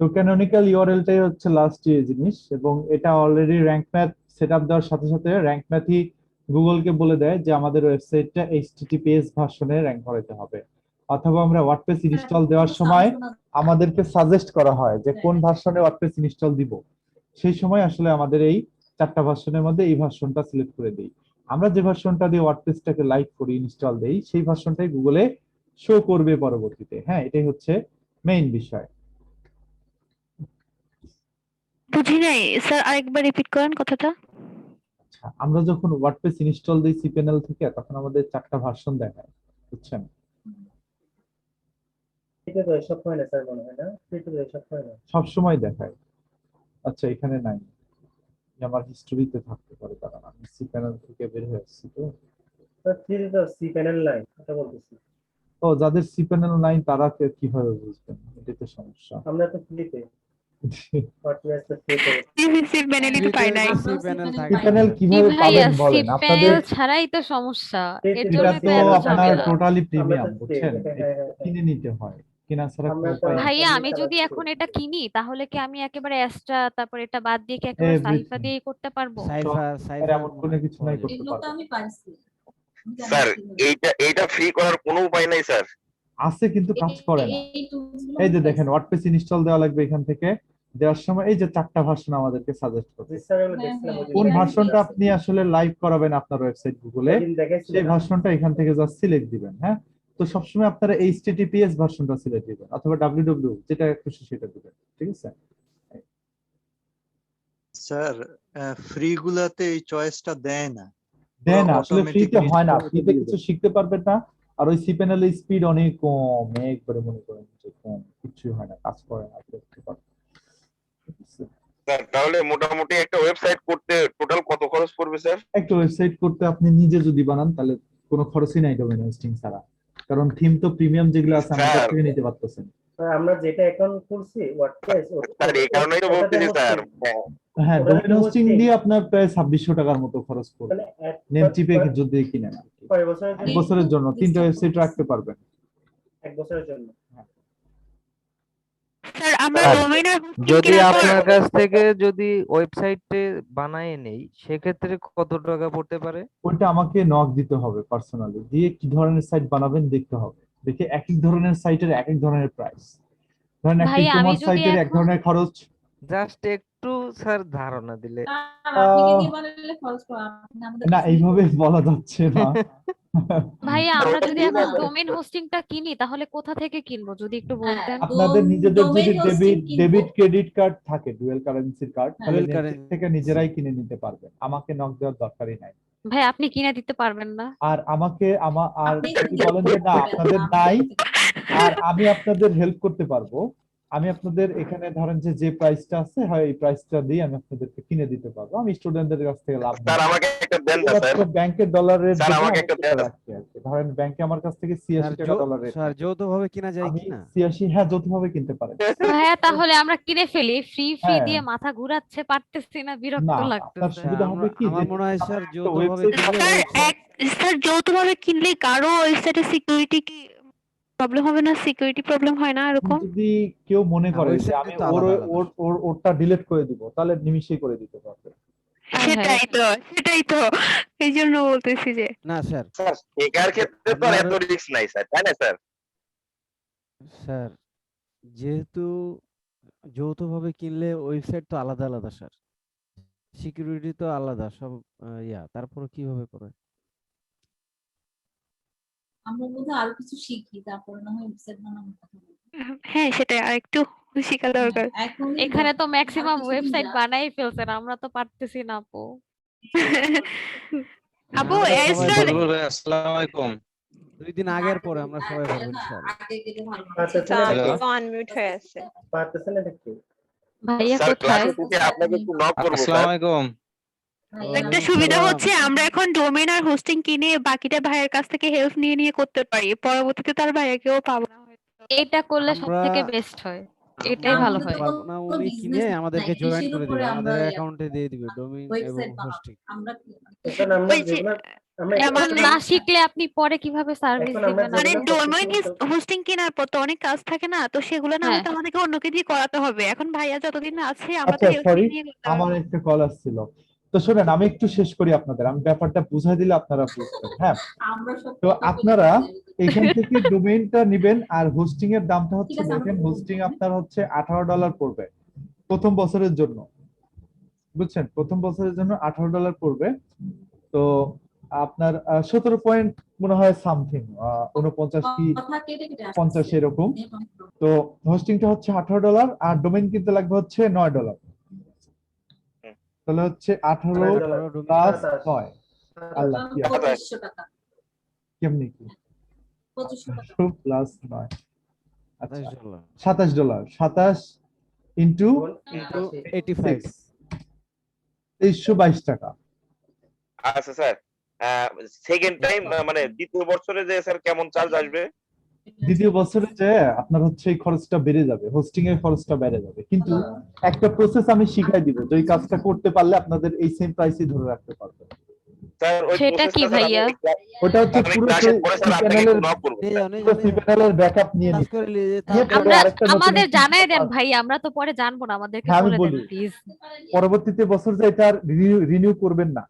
তো ক্যানোনিক্যাল ইউআরএলটাই হচ্ছে লাস্ট জিনিস, এবং এটা অলরেডি র্যাঙ্ক ম্যাথ সেটআপ দেওয়ার সাথে সাথে র্যাঙ্ক ম্যাথই গুগলকে বলে দেয় যে আমাদের ওয়েবসাইটটা এইচটিটিপিএস ভার্সনে র্যাঙ্ক করাতে হবে, অথবা আমরা ওয়ার্ডপ্রেস ইনস্টল দেওয়ার সময় আমাদেরকে সাজেস্ট করা হয় যে কোন ভার্সনে ওয়ার্ডপ্রেস ইনস্টল দিব, সেই সময় আসলে আমাদের এই চারটা ভার্সনের মধ্যে এই ভার্সনটা সিলেক্ট করে দিই। আমরা যে ভার্সনটা দিয়ে ওয়ার্ডপ্রেসটাকে লাইক করি, ইনস্টল দেই, সেই ভার্সনটাই গুগলে শো করবে পরবর্তীতে। হ্যাঁ, এটাই হচ্ছে মেইন বিষয়। বুঝি নাই স্যার, আরেকবার রিপিট করেন কথাটা। আচ্ছা, আমরা যখন ওয়ার্ডপ্রেস ইনস্টল দিই সিপিএনএল থেকে, তখন আমাদের চারটা ভার্সন দেখায়, বুঝছেন? এটা তো এসব হয় না স্যার, মনে হয় না এটা তো এসব হয় না। সব সময় দেখায়। আচ্ছা, এখানে নাই, আমার হিস্টরিতে থাকতে পারে, কারণ আমি সিপিএনএল থেকে বের হয়ে আসছি তো। স্যার থ্রি তো সি প্যানেল লাইন এটা বলতেছি। তো যাদের সিপিএনএল নাই তারা কিভাবে বুঝবেন, এটাই তো সমস্যা। আমরা তো ফ্রিতে ওয়ার্ডপ্রেস তো ফ্রিতে। সিসিসি প্যানেলই তো পাই নাই। সি প্যানেল থাকে সিপিএনএল না। কি কিভাবে ভাইয়া, পাবেন বলেন আপনাদের? সিপএল ছাড়াই তো সমস্যা, এর এটা এটা জন্যই তো তো এত আপনার ঝামেলা। টোটালি আমরা প্রিমিয়াম, তো বুঝছেন? হ্যাঁ এটা হ্যাঁ হ্যাঁ। কিনে নিতে হয়, কেনা ছাড়া আমরা কোনো তো উপায় নেই। ভাইয়া এমনি আমি যদি চালাচ্ছি। এখন এটা কিনি, তাহলে কি আমি একেবারে এক্সট্রা, তারপর এটা বাদ দিয়ে কি একেবারে সাইফা এভরিথিং, দিয়েই করতে পারবো? সাইফার এমন কোনো কিছু নাই, করতে এগুলো তো পারবেন। আমি পাইছি। আমি জানি স্যার না কিভাবে। এইটা ফ্রি করার কোনো উপায় নাই স্যার? আছে কিন্তু কাজ করে না। এই টুলস গুলো এই আমি যে পাইছি। দেখেন, ওয়ার্ডপ্রেস ইনস্টল দেওয়া লাগবে এখান থেকে, দেওয়ার সময় এই যে 4টা ভার্সন আমাদেরকে সাজেস্ট করবে। জি স্যার আমি হ্যাঁ, দেখছিলাম হ্যাঁ, ওই কোন দিন ভার্সনটা আপনি আসলে লাইভ করাবেন আপনার ওয়েবসাইট গুগলে, ওই দিন দেখাইছিলেন সেই ভার্সনটা এখান থেকে জাস্ট সিলেক্ট দিবেন। হ্যাঁ, তো সবসময় আপনারা HTTPS ভার্সনটা সিলেক্ট দিবেন অথবা www যেটা খুশি সেটা দিবেন, ঠিক আছে? স্যার ফ্রি গুলাতে এই চয়েসটা দেয় না, দেয় না, আসলে ফ্রিতে automatically হয় না, সবকিছু ফ্রিতে দিয়ে কিছু দেয়। শিখতে পারবেন না। আর ওই সিপেনেলের স্পিড অনেক কম, একবারে মনে করেন যে কম, কিছু হয় না, কাজ করে না, দেখতে পারবেন, ঠিক আছে? স্যার তাহলে মোটামুটি একটা ওয়েবসাইট করতে টোটাল কত খরচ পড়বে স্যার? একটা ওয়েবসাইট করতে আপনি নিজে যদি বানান তাহলে কোনো খরচই নাই ডোমেইন হোস্টিং ছাড়া, কারণ থিম তো প্রিমিয়াম যেগুলো আছে আমাদের স্যার থেকে নিতে পারতেছেন। স্যার আমরা যেটা অ্যাকাউন্ট খুলছি ওয়ার্ডপ্রেস স্যার এই কারণেই তো বলতেছি স্যার। হ্যাঁ, ওটা ডোমেইন কি হোস্টিং hosting? দিয়ে আপনার প্রায় 2600 টাকার মতো খরচ পড়বে, মানে নেমচিপে যদি কিনেন আর কি। কয় বছরের এক জন্য? বছরের জন্য 3টা ওয়েবসাইট রাখতে পারবেন। এক বছরের জন্য। স্যার আমরা স্যার, ডোমেইন আর হোস্টিং যদি কেনার পর আপনার কাছ থেকে যদি ওয়েবসাইটে বানায় নেই সেক্ষেত্রে কত টাকা পড়তে পারে? ওইটা আমাকে নক দিতে হবে পার্সোনালি, দিয়ে কি ধরনের সাইট বানাবেন দেখতে হবে, দেখে এক এক ধরনের সাইটের এক এক ধরনের প্রাইস। ধরেন একটা ভাই আমি ই-কমার্স যদি সাইটের এক এখন ধরনের খরচ। জাস্ট একটু স্যার ধারণা দিলে। আপনি কি দিয়ে বানালে খরচ পড়ে? আপনি আমাদের না, এইভাবে বলা যাচ্ছে না। ভাইয়া আমরা যদি না, এখন না। ডোমেইন হোস্টিংটা কিনি তাহলে কোথা থেকে কিনবো যদি একটু হ্যাঁ, বলতেন? আপনাদের নিজেদের domain যদি hosting কিনবো। ডেবিট ক্রেডিট কার্ড থাকে, ডুয়াল কারেন্সির কার্ড, তাহলে Dual নেটফ্লিক্স currency। থেকে নিজেরাই কিনে নিতে পারবেন, আমাকে নক দেওয়ার দরকারই নাই। ভাই আপনি কিনে দিতে পারবেন না? আর আমাকে আর আপনি যদি বলেন যে না আপনাদের নাই, আর আমি আপনাদের হেল্প করতে পারবো, আমি আপনাদের এখানে ধরেন যে প্রাইসটা আছে হয় এই প্রাইসটা দিয়ে আমি আপনাদেরকে কিনে দিতে পারবো, আমি স্টুডেন্টদের কাছ থেকে লাভ স্যার নিই। আমাকে একটা দেন না স্যার। ব্যাংকের ডলারের স্যার, আমাকে একটা দেন। রাখছি আর কি। ধরেন ব্যাংকে আমার কাছ থেকে স্যার 86 টাকা ডলার রেট, স্যার যৌথভাবে কিনা যায় আমি কি না? 86, হ্যাঁ যৌথভাবে কিনতে পারেন। ভাইয়া তাহলে আমরা কিনে ফেলি, ফ্রি হ্যাঁ। দিয়ে মাথা ঘুরাচ্ছে, পারতেছি না, না, বিরক্ত আপনার লাগতেছে। সুবিধা হবে কি আমার যে মনে হয় স্যার একটা যৌথভাবে ওয়েবসাইট কিনলে স্যার ওয়েবসাইট স্যার যৌথভাবে কিনলে কারো ওয়েবসাইটে সিকিউরিটি কি প্রবলেম হবে না? সিকিউরিটি প্রবলেম হয় না এরকম? যদি কেউ মনে না, করে যে ওয়েবসাইট আমি তো ওর আলাদা আলাদা। ওরটা ডিলিট করে দিব, তাহলে নিমিশেই করে দিতে পারবে। হ্যাঁ, হ্যাঁ। সেটাই তো এই জন্য বলতেছি যে না স্যার, স্যার শেখার ক্ষেত্রে তো আর আপনার এত রিস্ক নাই স্যার, তাই না স্যার? স্যার যেহেতু যৌথভাবে কিনলে ওয়েবসাইট তো আলাদা আলাদা স্যার, সিকিউরিটি তো আলাদা সব তারপরে কিভাবে করে? আমরা বোধহয় আরো কিছু শিখি, তারপরে না হয় ওয়েবসাইট বানানোর কথা বলবো। হ্যাঁ সেটাই আরেকটু শেখা দরকার। হ্যাঁ, এখনই এখানে তো আরো ম্যাক্সিমাম কিছুদিন ওয়েবসাইট যাক। বানাই ফেলছেন, আমরা তো পারতেছি না আপু। আপু আমরা এই সবাই স্যার বলবো, আসসালামু আলাইকুম। 2 দিন আগের পরে আমরা সবাই আগে বলবো না, ইনশাআল্লাহ। আগে গেলে ভালো হতো। পারতেছেন হ্যালো। এটা কি? আনমিউট হয়ে আছে। পারতেছেন এটা কি? ভাইয়া স্যার কোথায়? ক্লাসে থেকে আপনাকে একটু নক করবো আসসালামু স্যার। আলাইকুম। ভাইয়া, একটা ওয়ালাইকুম সুবিধা সালাম। হচ্ছে আমরা এখন ডোমেইন আর হোস্টিং কিনে বাকিটা ভাইয়ের কাছ থেকে হেল্প নিয়ে নিয়ে করতে পারি, পরবর্তীতে তার ভাইয়াকেও পাবো না হয়তো। এটা করলে আমরা সবথেকে বেস্ট হয়, এটাই আমরা ভালো করতে হয়। পারবো না, কোনো উনি কিনে business আমাদেরকে নাই, জয়েন কৃষির করে উপরে দিবে, আমরা আমাদের অ্যাকাউন্টে দিয়ে দিবে ডোমেইন এবং ওয়েবসাইট বানাবো। হোস্টিং। আমরা এখন আমরা ওই যে যেগুলা আমরা এখন আমাদের না শিখলে আপনি পরে কিভাবে সার্ভিস এখন আমরা দিবেন মানে আপু? যেগুলা ডোমেইন করতেছি হোস্টিং কেনার পর তো অনেক কাজ থাকে না, তো সেগুলো না হ্যাঁ, হয়তো আমাদেরকে অন্যকে দিয়ে করাতে হবে। এখন ভাইয়া যতদিন আছে আমরা তো আচ্ছা হেল্প সরি, নিয়ে করতে আমার পারবো। একটা কল আসছিল। তো শোনেন, আমি একটু শেষ করি আপনাদের, আমি ব্যাপারটা বুঝাই দিলে আপনারা বুঝবেন। হ্যাঁ, আমরা সব তো কথা বলি আপনারা যে- এখান থেকে ডোমেইনটা নেবেন, আর হোস্টিং এর দামটা হচ্ছে, ঠিক আছে, আমরা দেখেন বলবো। হোস্টিং আপনার হচ্ছে $18 পড়বে প্রথম বছরের জন্য, বুঝছেন? প্রথম বছরের জন্য $18 পড়বে। তো আপনার 17 পয়েন্ট মনে হয় সামথিং, 49 কি কথা কেটে কেটে আসছে। 50 এরকম। তো হোস্টিংটা হচ্ছে $18 আর ডোমেইন কিনতে লাগবে হচ্ছে $9। তাহলে হচ্ছে 18 $9 প্লাস 27 9, আল্লাহ কি আছে? 2500 টাকা, কেমনি কি 2500 টাকা। 18 প্লাস 9, আচ্ছা $27 $27, 27 ইন্টু কিন্তু 85 85 2322 টাকা। আচ্ছা স্যার, সেকেন্ড টাইম মানে দ্বিতীয় বছরে যে স্যার কেমন চার্জ আসবে? দ্বিতীয় বছরে যে আপনার হচ্ছে এই খরচটা বেড়ে যাবে, হোস্টিং এর খরচটা বেড়ে যাবে, কিন্তু একটা প্রসেস আমি শিখাই দিব, যে এই কাজটা করতে পারলে আপনাদের এই সেম প্রাইসই ধরে রাখতে পারবেন। স্যার ওই সেটা কি প্রসেসটা স্যার ভাইয়া? ওটা হচ্ছে আমি পুরো ক্লাসে পরে স্যার আপনাকে প্যানেলের একটু নক করবো নিয়ে স্যার। যাও, নিয়ে পুরো যাও, নিয়ে যাও। প্যানেলের ব্যাকআপ নিয়ে কাজ নিতে করে নিয়ে যেতে নিয়ে হবে। পরে আমরা আরেকটা নতুন আমাদের instance জানাই দেন বানাবো। ভাই, আমরা তো পরে জানবো না, আমাদেরকে হ্যাঁ, আমি বলে দেন বলি। প্লিজ। পরবর্তীতে বছর যে এটা রিনিউ করবেন না,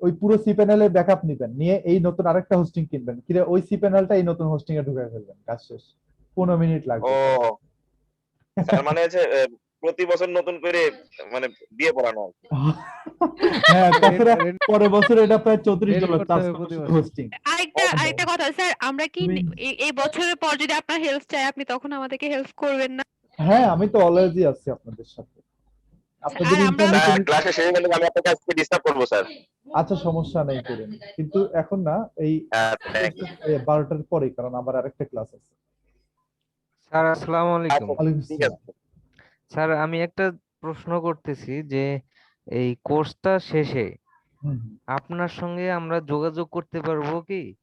ওই পুরো সি প্যানেলের ব্যাকআপ নেবেন, নিয়ে এই নতুন আরেকটা হোস্টিং কিনবেন, কিরে ওই সি প্যানেলটা এই নতুন হোস্টিং এ ঢুকায় ফেলবেন, কাজ শেষ, 15 মিনিট লাগবে। ও স্যার মানে হচ্ছে প্রতি বছর নতুন করে মানে বিয়ে পড়ানো আর কি। হ্যাঁ, তাছাড়া Rent- পরের বছর এটা প্রায় 34 rent ডলার করতে চার্জ হবে প্রতি করবে মাসে। হোস্টিং। আরেকটা কথা স্যার, আমরা কি তুমি- এই বছরের পর যদি আপনার হেল্প চাই, আপনি তখন আমাদেরকে হেল্প করবেন না? হ্যাঁ, আমি তো অলওয়েজই আছি আপনাদের সাথে। আপনাদের আর আমরা- ইন্টারনেটে স্যার ক্লাসে শেষ হলে আমি আপনাকে আজকে ডিস্টার্ব করবো স্যার। আচ্ছা, সমস্যা নেই, করুন, কিন্তু এখন না, এই হ্যাঁ, thank you. 12টার পরে, কারণ আবার আরেকটা ক্লাস আছে। স্যার আসসালামু আলাইকুম। আচ্ছা, ওয়ালাইকুম ঠিক আসসালাম। আছে। স্যার আমি একটা প্রশ্ন করতেছি যে এই কোর্সটা শেষে হুম, হুম। আপনার সঙ্গে আমরা যোগাযোগ করতে পারবো কি?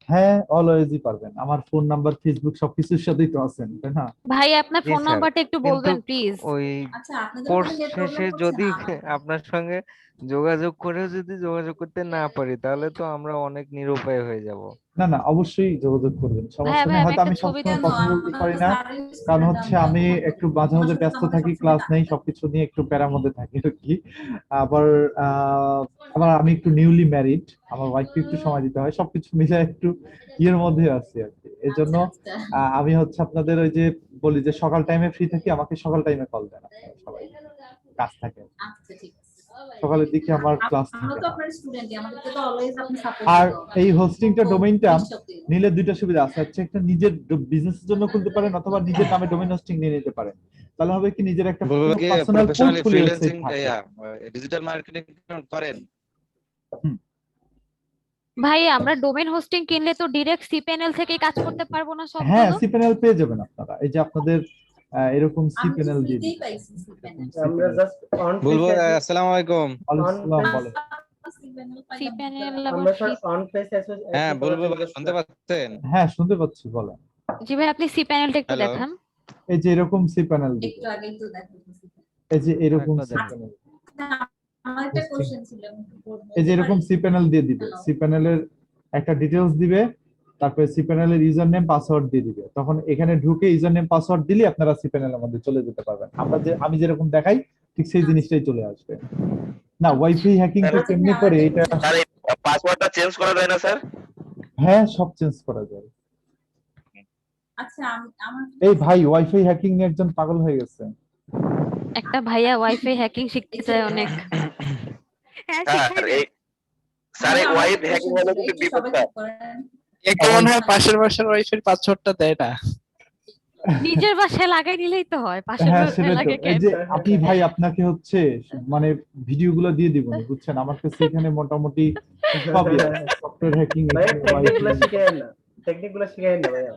হ্যাঁ, অলওয়েজই পারবেন। আমার ফোন নাম্বার, ফেসবুক সবকিছুর সাথেই তো আছেন, তাই না? ভাই আপনার জি ফোন স্যার, নাম্বারটা একটু কিন্তু বলবেন প্লিজ। ওই আচ্ছা আপনাদের কোর্স ওখানে নেট শেষে প্রবলেম হচ্ছে যদি না আমার আপনার সঙ্গে যোগাযোগ করেও যদি যোগাযোগ করতে না পারি, তাহলে তো আমরা অনেক নিরুপায় হয়ে যাব। না না, অবশ্যই যোগাযোগ করবেন, সমস্যা ভাই, নেই। আমি হয়তো আমি একটা ছবি সবসময় কেন কথা বলতে আমরা পারি তো না, স্যারের কারণ স্টুডেন্ট, হচ্ছে আমরা আমি তো একটু মাঝে মাঝে তোমার সাথে ব্যস্ত আমাদের থাকি, সবসময় ক্লাস নেই, ডাক্তার। সবকিছু নিয়ে একটু প্যারার মধ্যে থাকি আর কি। আবার আবার আমি একটু নিউলি ম্যারিড, আমার ওয়াইফকে একটু সময় দিতে হয়, সবকিছু মিলে একটু ইয়ের মধ্যে আছি আর কি। এই জন্য আচ্ছা, আচ্ছা। আমি হচ্ছে আপনাদের ওই যে বলি যে সকাল টাইমে ফ্রি থাকি, আমাকে সকাল টাইমে কল দেন আপনারা সবাই, কাজ থাকে। আচ্ছা ঠিক আছে। সকালের দিকে আমার ক্লাস আমরা থাকে তো না। আপনার স্টুডেন্টই, আমাদেরকে তো অলওয়েজ আপনি সাপোর্ট আর করতে এই হোস্টিংটা, ডোমেইনটা হবে। নিলে দুইটা সুবিধা আছে। হচ্ছে একটা, নিজের বিজনেসের জন্য খুলতে পারেন, অথবা নিজের নামে ডোমেইন হোস্টিং নিয়ে নিতে পারেন। তাহলে হবে কি, নিজের একটা পার্সোনাল পোর্টফোলিও ওয়েবসাইট থাকে। ডিজিটাল মার্কেটিং করেন? ভাই আমরা ডোমেইন হোস্টিং কিনলে তো ডিরেক্ট সিপিএনএল থেকে কাজ করতে পারবো না হ্যাঁ, সবগুলো? সিপ্যানেল পেয়ে যাবেন আপনারা। এই যে আপনাদের এরকম আমি তো সিপ্যানেল দিয়ে ফ্রিতেই দিই। পাইছি সিপ্যানেল। আমরা জাস্ট অন বলবো পেজ আসসালামু আলাইকুম। আলাইকুম বলেন। সিপিএনএল আমরা আবার স্যার free- অন পেজ হ্যাঁ বলবো, শুনতে পাচ্ছেন? হ্যাঁ, শুনতে পাচ্ছি, বলেন। জি ভাই, আপনি সিপিএনএলটা একটু Hello? দেখান। এই যে এরকম সিপ্যানেল দিবে, একটু আগেই তো দেখাচ্ছি। এই যে এরকম একবার দেখান। সিপ্যানেল, আমার একটা কোশ্চেন ছিল, আমি একটু বলতে এই যে এরকম পারি? সিপ্যানেল দিয়ে দিবে। Hello? সিপ্যানেলের একটা ডিটেইলস দিবে, তারপরে সিপ্যানেলের ইউজার নেম পাসওয়ার্ড দিয়ে দিবে। তখন এখানে ঢুকে ইউজার নেম পাসওয়ার্ড দিলে আপনারা সিপ্যানেলের মধ্যে চলে যেতে পারবেন। আমি যেরকম দেখাই ঠিক সেই জিনিসটাই চলে আসবে। না, ওয়াইফাই হ্যাকিং টা আচ্ছা, কেমনে আমার করে একটা এটা? স্যার এই পাসওয়ার্ডটা চেঞ্জ করা যায় না স্যার? হ্যাঁ, সব চেঞ্জ করা যায়। আচ্ছা আমার এই ভাই, ওয়াইফাই হ্যাকিং নিয়ে একজন পাগল হয়ে গেছে। একটা ভাইয়া ওয়াইফাই হ্যাকিং শিখতে চায় অনেক। হ্যাঁ, স্যার শিখাইবেন। এই স্যার এই আমার ওয়াইফ একটা হ্যাকিং question হলে ছিল, কিন্তু একটু বিপদ সবাই স্যার। চুপ করেন। একটু মনে হয় পাশের বাসার ওয়াইফের পাসওয়ার্ডটা দেয় না। নিজের বাসায় লাগাই নিলেই তো হয়, পাশের হ্যাঁ, বাসায় সেটাই তো। লাগে এই কেন? যে আপনি ভাই, আপনাকে হচ্ছে মানে ভিডিও গুলো দিয়ে দিব, বুঝছেন? আমার কাছে এখানে মোটামুটি সবই আছে, সফটওয়্যার হ্যাকিং, ভাইয়া টেকনিকগুলো শিখাইেন না, টেকনিকগুলো শিখাইেন না ভাইয়া।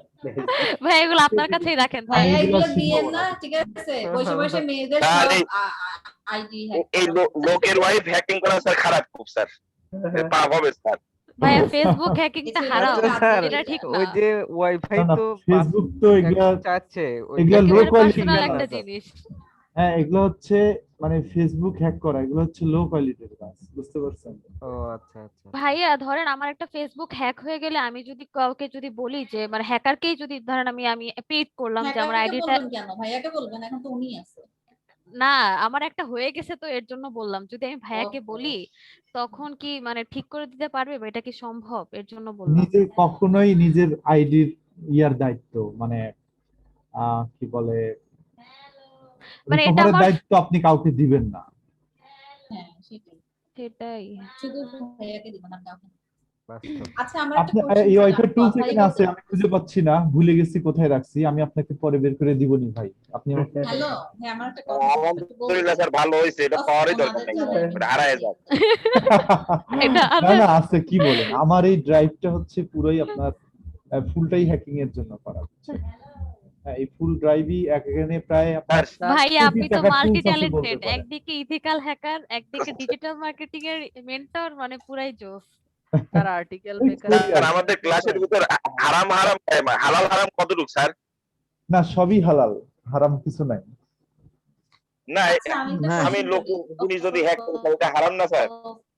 ভাই এগুলো আপনার কাছেই রাখেন ভাই। ভাইয়া এগুলো এগুলো শিখবো দিয়েন না। না, ঠিক আছে? বসে বসে মেয়েদের স্যার, সব এই- আইডি হ্যাক এই লোকের ওয়াইফ হ্যাকিং করা স্যার খারাপ খুব স্যার। পাপ হবে স্যার। ভাইয়া ফেসবুক হ্যাকিংটা হারাও, আচ্ছা, স্যার এটা ঠিক না। ওই যে ওয়াইফাই না, না, তো ফেসবুক তো এগুলা, চাচ্ছে, ওই এগুলা hacking low এর quality ঠিক পার্সোনাল না, না একটা স্যার। জিনিস। হ্যাঁ, এগুলো হচ্ছে মানে ফেসবুক হ্যাক করা, এগুলো হচ্ছে লো কোয়ালিটির কাজ, বুঝতে পারছেন? ও আচ্ছা আচ্ছা। ভাইয়া ধরেন আমার একটা ফেসবুক হ্যাক হয়ে গেলে, আমি যদি কাউকে যদি বলি যে মানে হ্যাকারকেই যদি ধরেন আমি পেড করলাম যে আমার হ্যাকারকে আইডিটা, বলবেন কেন? ভাইয়াকে বলবেন, এখন তো উনি আছে। না আমার একটা হয়ে গেছে তো এর জন্য বললাম, যদি আমি ভাইয়াকে ওহো। বলি তখন কি মানে ঠিক করে দিতে পারবে বা এটা কি সম্ভব, এর জন্য বললাম। নিজে কখনোই নিজের আইডির ইয়ার দায়িত্ব মানে কি বলে, মানে এটা রিকভারের আমার দায়িত্ব আপনি কাউকে দিবেন না। হ্যাঁ সেটাই, সেটাই। শুধু ভাইয়াকে দিবেন, আর কাউকে না। বাস্তব। আচ্ছা আমার একটা আপনি কোশ্চেন এই ছিল, ওয়াইফাই আমি টুলস কথাই এখানে আছে, বলতে- আমি খুঁজে পাচ্ছি না, ভুলে গেছি কোথায় রাখছি। আমি আপনাকে পরে বের করে দিবনি ভাই, আপনি আমাকে হ্যালো, হ্যাঁ আমার একটা কথা ছিল, একটু বলতে- আলহামদুলিল্লাহ স্যার, ভালো হয়েছে, এটা পাওয়ারই দরকার নেই, এটা হারায় যাক। এটা না না, আছে, কি বলেন? আমার এই ড্রাইভটা হচ্ছে পুরোই আপনার ফুলটাই হ্যাকিং এর জন্য করা হচ্ছে। হ্যাঁ, এই ফুল ড্রাইভই এখানে প্রায় আপনার স্যার, ভাই 20 আপনি তো টাকার মাল্টি tools আছে বলতে ট্যালেন্টেড, পারেন। একদিকে ইথিক্যাল হ্যাকার, একদিকে ডিজিটাল মার্কেটিং এর মেন্টর, মানে পুরাই জোস। তার আর্টিকেল এই মেকার। করি স্যার আর কি। আমাদের ক্লাসের ভিতর হারাম হালাল হারাম কতটুক স্যার? না, সবই হালাল, হারাম কিছু নাই। না আচ্ছা, আমি একটা না। আমি question লোক করি। জিনিস যদি হ্যাক করি তাহলে এটা হারাম না স্যার?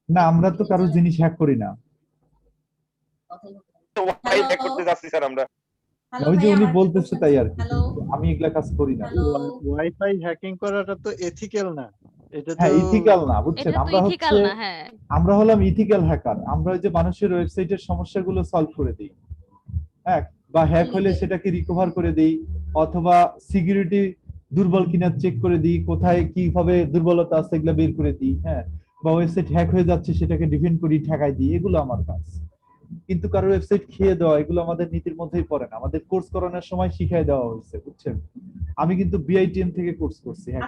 না, আমরা তো কারোর জিনিস হ্যাক করি না। কথাই বলতে- তো ওয়াই হ্যাক করতে যাচ্ছি স্যার আমরা। হ্যালো ওই যে ভাইয়া, উনি আমার একটা বলতেছে question তাই ছিল। আর কি, হ্যালো, আমি এগুলা কাজ করি না। হ্যালো। ওয়াইফাই হ্যাকিং করাটা তো এথিক্যাল না, এটা তো হ্যাঁ, ইথিক্যাল না, বুঝছেন? এটা তো আমরা ইথিক্যাল হচ্ছে না। হ্যাঁ আমরা হলাম ইথিক্যাল হ্যাকার। আমরা ওই যে মানুষের ওয়েবসাইটের সমস্যাগুলো সলভ করে দিই, হ্যাঁ, বা হ্যাক হলে সেটাকে রিকভার করে দিই, অথবা সিকিউরিটি দুর্বল কিনা চেক করে দিই, কোথায় কিভাবে দুর্বলতা আছে এগুলো বের করে দিই, হ্যাঁ, বা ওয়েবসাইট হ্যাক হয়ে যাচ্ছে সেটাকে ডিফেন্ড করি, ঠেকাই দিই, এগুলো আমার কাজ। কিন্তু কারোর ওয়েবসাইট খেয়ে দেওয়া এগুলো আমাদের নীতির মধ্যেই পড়ে না, আমাদের কোর্স করানোর সময় শিখাই দেওয়া হয়েছে, বুঝছেন? আমি কিন্তু বিআইটিএম থেকে কোর্স করছি, হ্যাঁ।